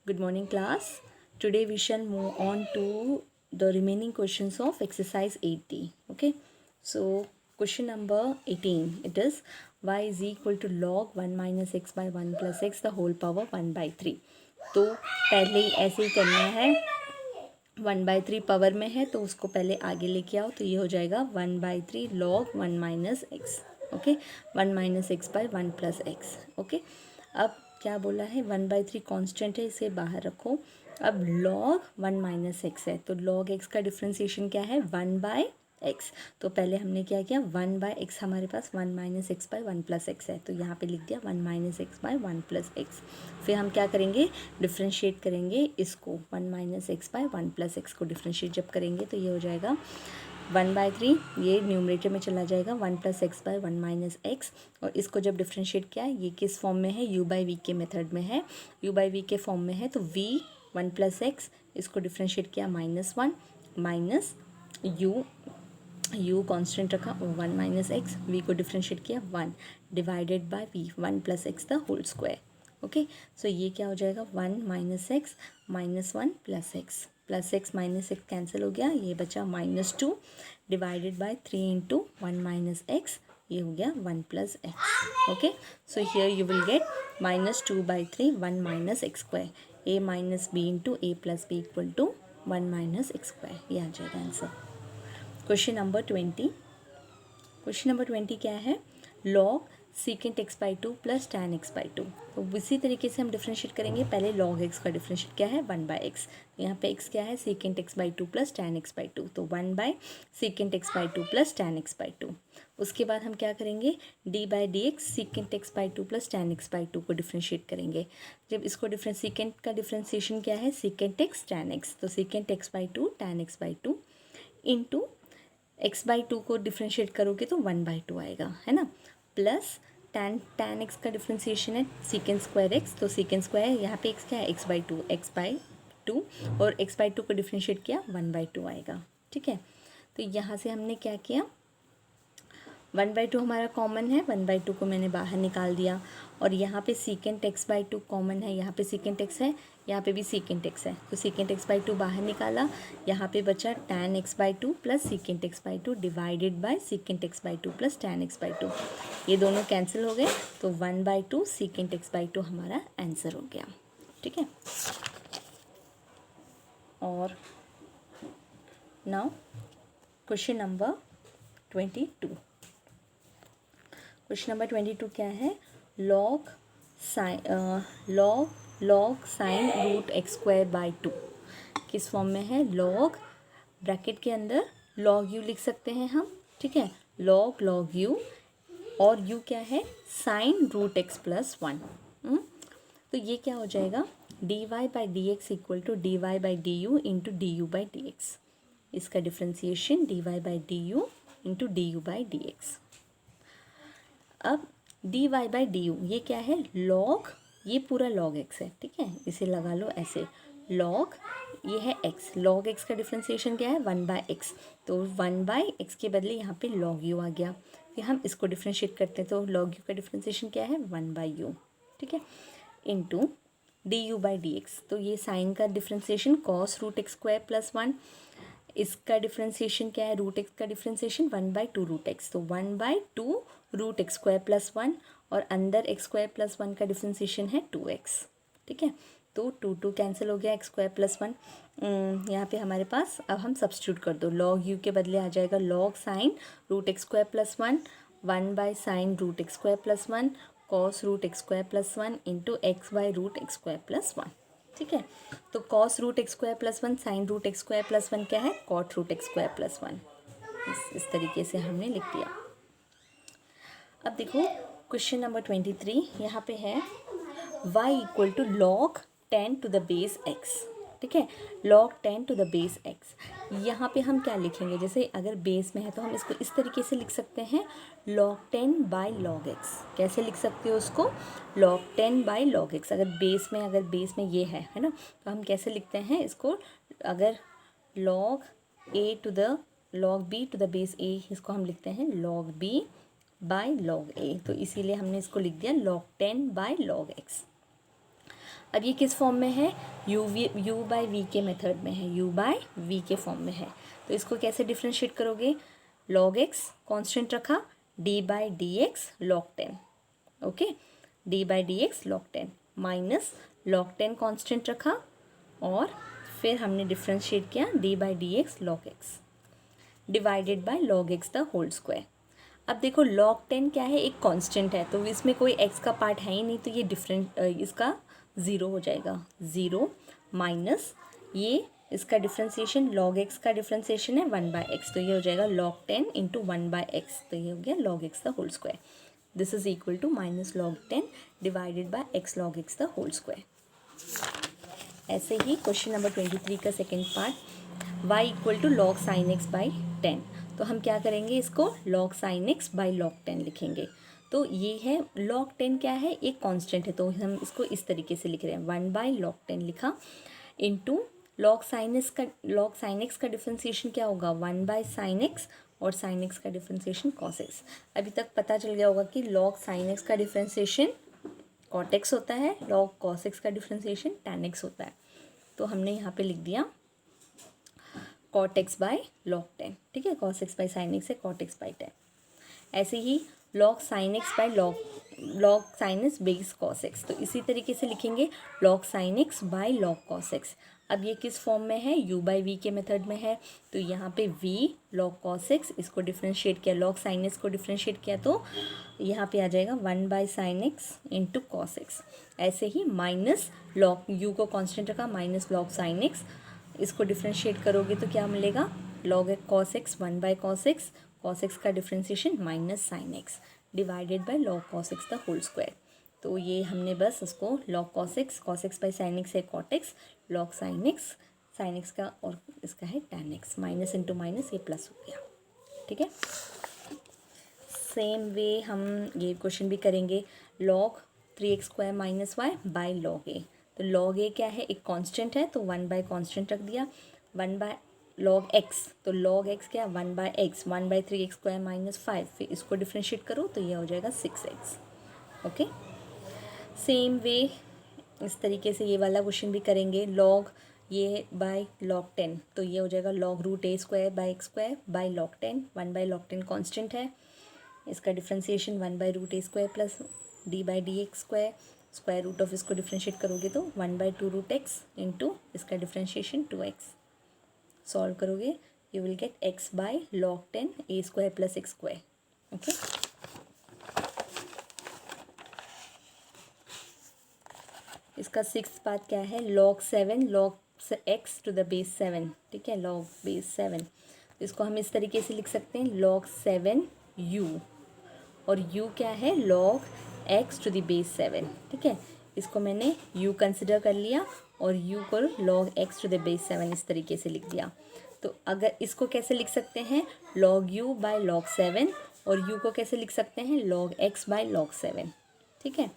Good morning, class. Today we shall move on to the remaining questions of exercise 8D. Okay. So question number 18. It is y is equal to log 1 minus x by 1 plus x the whole power 1 by 3. तो पहले ही ऐसे ही करना है. 1/3 power में है तो उसको पहले आगे लेके आओ. तो ये हो जाएगा 1/3 log 1 minus X. Okay. 1 minus x by 1 plus x. Okay. अब क्या बोला है, 1/3 कांस्टेंट है, इसे बाहर रखो. अब log 1 माइनस एक्स है तो log x का डिफ्रेंसिएशन क्या है, 1 बाय एक्स. तो पहले हमने क्या किया, 1 बाय एक्स हमारे पास 1 minus x by 1 plus x है तो यहाँ पे लिख दिया 1 minus x by 1 plus x. फिर हम क्या करेंगे, डिफ्रेंशिएट करेंगे इसको. 1 minus x by 1 plus x को डिफ्रेंशिएट जब करेंगे तो ये हो जाएगा 1/3. ये न्यूमरेटर में चला जाएगा 1 plus x by 1 minus x. और इसको जब डिफ्रेंशिएट किया, ये किस फॉर्म में है, यू बाई वी के मेथड में है. यू बाई वी के फॉर्म में है तो वी 1 प्लस एक्स, इसको डिफ्रेंशिएट किया -1 माइनस यू कांस्टेंट रखा 1 माइनस एक्स. वी को डिफ्रेंशिएट किया 1 divided by V 1 plus X the whole square. Okay. So ये क्या हो जाएगा, 1 minus X minus 1 plus x minus X cancel हो गया, ये बचा -2 divided by 3 into 1 minus x, ये हो गया 1 plus x. Okay. So here you will get -2/3 1 minus x square. A minus b into a plus b equal to 1 minus x square. ये आ जाएगा answer. Question number 20. Question number 20 क्या है, log secant x by 2 plus tan x by 2. तो इसी तरीके से हम डिफ्रेंशिएट करेंगे. पहले लॉग एक्स का डिफ्रेंशिएट क्या है, 1 बाई एक्स. यहाँ पे एक्स क्या है, secant x by 2 plus tan x by 2. तो 1 by secant x by 2 plus tan x by 2. उसके बाद हम क्या करेंगे, D by D x secant x by 2 plus tan x by 2 को डिफ्रेंशिएट करेंगे. जब इसको सीकेंट का डिफ्रेंशिएशन क्या है, सीकेंट एक्स टैन एक्स. तो secant x by 2 tan x by 2 into x by 2 को डिफ्रेंशिएट करोगे तो 1/2 आएगा, है ना. प्लस टैन एक्स का डिफ्रेंशिएशन है सीकेंट स्क्वायर एक्स. तो सीकेंट स्क्वायर यहाँ पे एक्स क्या है, एक्स बाई टू और एक्स बाई 2 को डिफ्रेंशिएट किया 1/2 आएगा. ठीक है. तो यहाँ से हमने क्या किया, 1/2 हमारा कॉमन है, 1/2 को मैंने बाहर निकाल दिया. और यहाँ पे सीकेंट एक्स बाई 2 कॉमन है, यहाँ पे सीकेंट एक्स है, यहाँ पे भी सीकेंट एक्स है. तो सीकेंट एक्स बाई 2 बाहर निकाला, यहाँ पे बचा tan x by 2 plus secant x by 2 divided by secant x by 2 plus tan x by 2. ये दोनों कैंसिल हो गए तो 1/2 सीकेंट एक्स बाई 2 हमारा आंसर हो गया. ठीक है. और now question number 22. Question number 22 क्या है, log sine root x square by 2. किस फॉर्म में है, लॉग ब्रैकेट के अंदर लॉग यू लिख सकते हैं हम. ठीक है. लॉग यू और यू क्या है, साइन रूट एक्स प्लस 1. तो ये क्या हो जाएगा, D Y by D X equal to D Y by D U into D you by D X. इसका differentiation D Y by D U into D you by D X. अब D Y by D U ये क्या है, log, ये पूरा log x है. ठीक है. इसे लगा लो ऐसे, लॉग ये है एक्स, लॉग एक्स का डिफ्रेंसिएशन क्या है, 1 बाय एक्स. तो 1 बाय एक्स के बदले यहाँ पे लॉग यू आ गया. फिर हम इसको डिफ्रेंशिएट करते हैं तो लॉग यू का डिफ्रेंसिएशन क्या है, 1 बाई यू. ठीक है. Into D you by D x. तो ये साइन का differentiation cos root x square plus 1. इसका डिफ्रेंसिएशन क्या है, रूट एक्स का डिफ्रेंसिएशन 1/2 रूट एक्स. तो 1/2 रूट एक्स स्क्वायर प्लस 1 और अंदर एक्स स्क्वायर प्लस 1 का डिफ्रेंसिएशन है 2x. ठीक है. तो 2 कैंसिल हो गया, एक्स स्क्वायर प्लस 1 यहाँ पे हमारे पास. अब हम सब्स्टिट्यूट कर दो, लॉग यू के बदले आ जाएगा log sine root x square plus 1 by sine root x square plus 1 cos root x square plus 1 into x by root x square plus 1. ठीक है. तो cos root x square plus 1 sine root x square plus 1 क्या है, cot root x square plus 1. इस तरीके से हमने लिख दिया. अब देखो क्वेश्चन नंबर 23 यहाँ पे है, y equal to log 10 to the base x. ठीक है. log 10 to the base x. यहाँ पे हम क्या लिखेंगे, जैसे अगर बेस में है तो हम इसको इस तरीके से लिख सकते हैं, log 10 बाई log x. कैसे लिख सकते हो उसको, log 10 बाई log x. अगर बेस में ये है ना, तो हम कैसे लिखते हैं इसको, अगर log b to the base a, इसको हम लिखते हैं log b by log a. तो इसीलिए हमने इसको लिख दिया log 10 बाई log x. अब ये किस फॉर्म में है, यू बाई वी के मेथड में है, यू बाई वी के फॉर्म में है। तो इसको कैसे डिफ्रेंशिएट करोगे, log x कांस्टेंट रखा, d by D x log 10, okay, d by D x log 10 minus log 10 constant रखा और फिर हमने डिफ्रेंशिएट किया d by D x log x divided by log x the whole square. अब देखो log 10 क्या है, एक कांस्टेंट है, तो इसमें कोई x का पार्ट है ही नहीं, तो ये डिफरेंट इसका ज़ीरो हो जाएगा, ज़ीरो माइनस ये इसका डिफ्रेंसिएशन log x का डिफ्रेंसिएशन है 1/x, तो ये हो जाएगा log 10 इंटू 1/x, तो ये हो गया log x the whole square. This is equal to minus log 10 divided by x log x the whole square. ऐसे ही क्वेश्चन नंबर 23 का second part, y equal to log sin x by 10, तो हम क्या करेंगे, इसको log sin x by log 10 लिखेंगे। तो ये है log 10 क्या है, एक कांस्टेंट है, तो हम इसको इस तरीके से लिख रहे हैं, 1/log 10 लिखा इंटू log sin x का डिफ्रेंसिएशन क्या होगा, 1/sin x और sin x का डिफ्रेंसिएशन cos x। अभी तक पता चल गया होगा कि log sin x का डिफ्रेंसिएशन cot x होता है, log cos x का डिफ्रेंसिएशन tan x होता है। तो हमने यहाँ पे लिख दिया cot x बाई log 10, ठीक है, cos x by sin x है cot x बाई 10। ऐसे ही log sin x by log sin x base cos x, तो इसी तरीके से लिखेंगे log sin x by log cos x। अब ये किस फॉर्म में है, u बाई v के मेथड में है, तो यहाँ पे v log cos x, इसको डिफ्रेंशिएट किया, log sin x को डिफ्रेंशिएट किया, तो यहाँ पे आ जाएगा 1/sin x into cos x। ऐसे ही माइनस log u को कांस्टेंट रखा, माइनस log sin x, इसको डिफ्रेंशिएट करोगे तो क्या मिलेगा, log cos x 1/cos x, cos x का differentiation minus sin x divided by log cos x the whole square. तो ये हमने बस उसको log cos x by sin x है cot x, log sin x का और इसका है tan x, minus into minus ये प्लस हो गया, ठीक है। सेम वे हम ये क्वेश्चन भी करेंगे, log 3x square minus y by log a, तो log a क्या है, एक कांस्टेंट है, तो 1/कांस्टेंट रख दिया, 1/log x, तो log x क्या है 1/x, 1/3x स्क्वायर माइनस 5, फिर इसको डिफ्रेंशिएट करो तो ये हो जाएगा 6x, ओके। सेम वे इस तरीके से ये वाला क्वेश्चन भी करेंगे, log ये बाय log 10, तो ये हो जाएगा log root a square by x square by log 10, 1/log 10 constant है, इसका डिफ्रेंसिएशन 1/रूट a square plus d by D X square, square root of इसको डिफ्रेंशिएट करोगे तो 1/2 रूट x इंटू इसका डिफ्रेंशिएशन 2x, सॉल्व करोगे you will get x by log 10 a square plus x square, okay. इसका sixth part क्या है, log 7 log x to the base 7, ठीक है, log बेस 7, इसको हम इस तरीके से लिख सकते हैं log 7 u, और u क्या है log x to the base 7, ठीक है, इसको मैंने u कंसिडर कर लिया और u को log x to the base 7 इस तरीके से लिख दिया। तो अगर इसको कैसे लिख सकते हैं, log u बाय log 7, और u को कैसे लिख सकते हैं log x बाय log 7, ठीक है।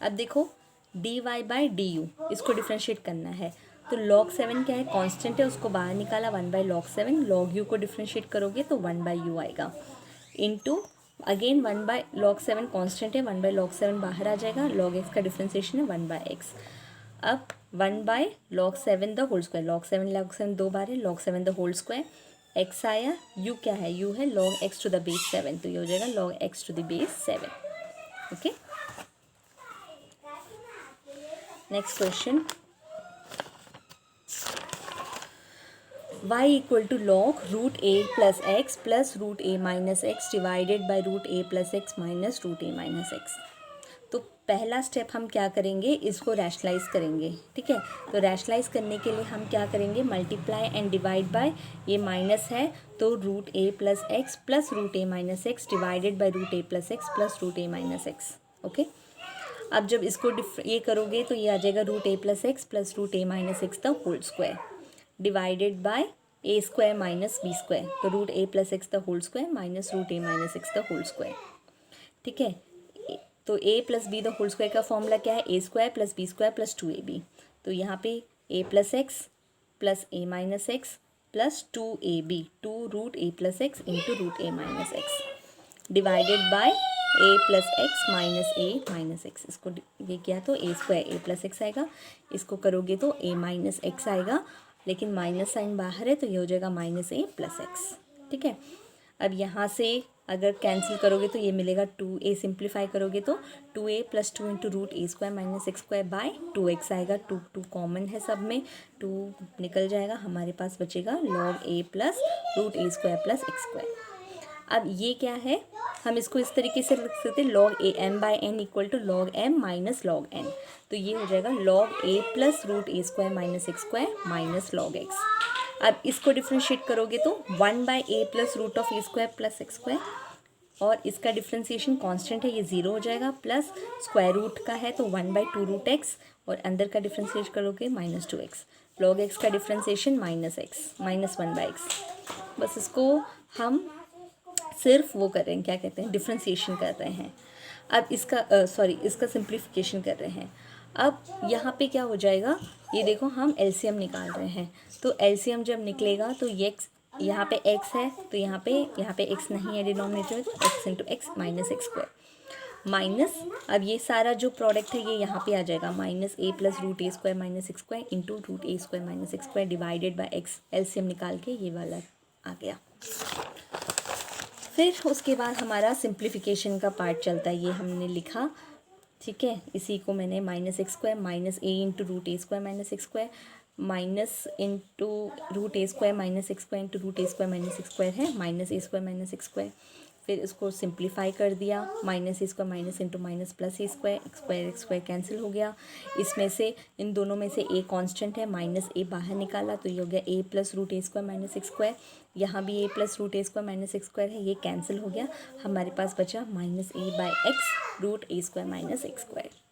अब देखो dy बाई du, इसको डिफ्रेंशिएट करना है, तो log 7 क्या है, कांस्टेंट है, उसको बाहर निकाला 1/log 7, log u को डिफ्रेंशिएट करोगे तो 1/u आएगा, इंटू अगेन 1/log 7 कांस्टेंट है, 1/log 7 बाहर आ जाएगा, log x का डिफ्रेंसिएशन है 1/x। अब 1/log 7 the whole square, log 7 दो बार है, log 7 the whole square, x आया, u क्या है, u है log x to the base 7, तो ये हो जाएगा log x to the base 7, okay. Next question, y equal to log root a plus x plus root a minus x divided by root a plus x minus root a minus x. तो पहला step हम क्या करेंगे, इसको rationalise करेंगे, ठीक है। तो रैशनलाइज करने के लिए हम क्या करेंगे, मल्टीप्लाई एंड डिवाइड बाय, ये माइनस है तो root a plus x plus root a minus x divided by root a plus x plus root a minus X, okay. अब जब इसको ये करोगे तो ये आ जाएगा root a plus x plus root a minus x the whole square divided by a square minus b square, तो root a plus X the whole square minus root a minus x the whole square, ठीक है। तो a plus b the whole square का formula क्या है, a square plus b square plus 2ab, तो यहाँ पे a plus x plus a minus x plus 2ab, 2 root a plus x into root a minus x divided by a plus x minus a minus x, इसको ये किया तो a square a plus x आएगा, इसको करोगे तो ए minus x आएगा, लेकिन माइनस साइन बाहर है तो ये हो जाएगा माइनस ए प्लस एक्स। ठीक है, अब यहाँ से अगर कैंसिल करोगे तो ये मिलेगा 2a, सिंप्लीफाई करोगे तो 2a plus 2 into root A square minus x square by 2x आएगा। 2 कॉमन है सब में, 2 निकल जाएगा, हमारे पास बचेगा log a plus root A square plus x square. अब ये क्या है, हम इसको इस तरीके से लिख सकते हैं log A M by N equal to log M minus log N, तो ये हो जाएगा log A plus root A square minus x square minus log X. अब इसको डिफ्रेंशिएट करोगे तो 1 by A plus root of A square plus x square, और इसका डिफ्रेंसिएशन कांस्टेंट है ये 0 हो जाएगा, प्लस स्क्वायर रूट का है तो 1 बाई 2 रूट एक्स, और अंदर का डिफ्रेंशिएट करोगे माइनस 2x, लॉग एक्स का differentiation minus X minus 1 by x. बस इसको हम सिर्फ वो कर रहे हैं, क्या कहते हैं, डिफ्रेंसिएशन कर रहे हैं। अब इसका इसका सिंप्लीफिकेशन कर रहे हैं। अब यहाँ पे क्या हो जाएगा, ये देखो हम एलसीएम निकाल रहे हैं, तो एलसीएम जब निकलेगा तो ये यहाँ पे x है, तो यहाँ पे x नहीं है डिनोमिनेटर, तो x into x minus x square minus, अब ये सारा जो प्रोडक्ट है ये यहाँ पे आ जाएगा minus a plus root A square minus x square into root A square minus x square divided by x, LCM निकाल के ये वाला आ गया। फिर उसके बाद हमारा सिंप्लीफिकेशन का पार्ट चलता है, ये हमने लिखा। ठीक है, इसी को मैंने minus x square minus A into root A square minus x square minus into root A square minus x square into root A square minus x square है minus A square minus x square. फिर इसको simplify कर दिया, minus A square minus into minus plus A square, X square cancel हो गया। इसमें से इन दोनों में से ए कांस्टेंट है, माइनस ए बाहर निकाला तो ये हो गया a plus root A square minus x square, यहाँ भी a plus root A square minus x square है, ये कैंसिल हो गया, हमारे पास बचा minus a by x root A square minus x square.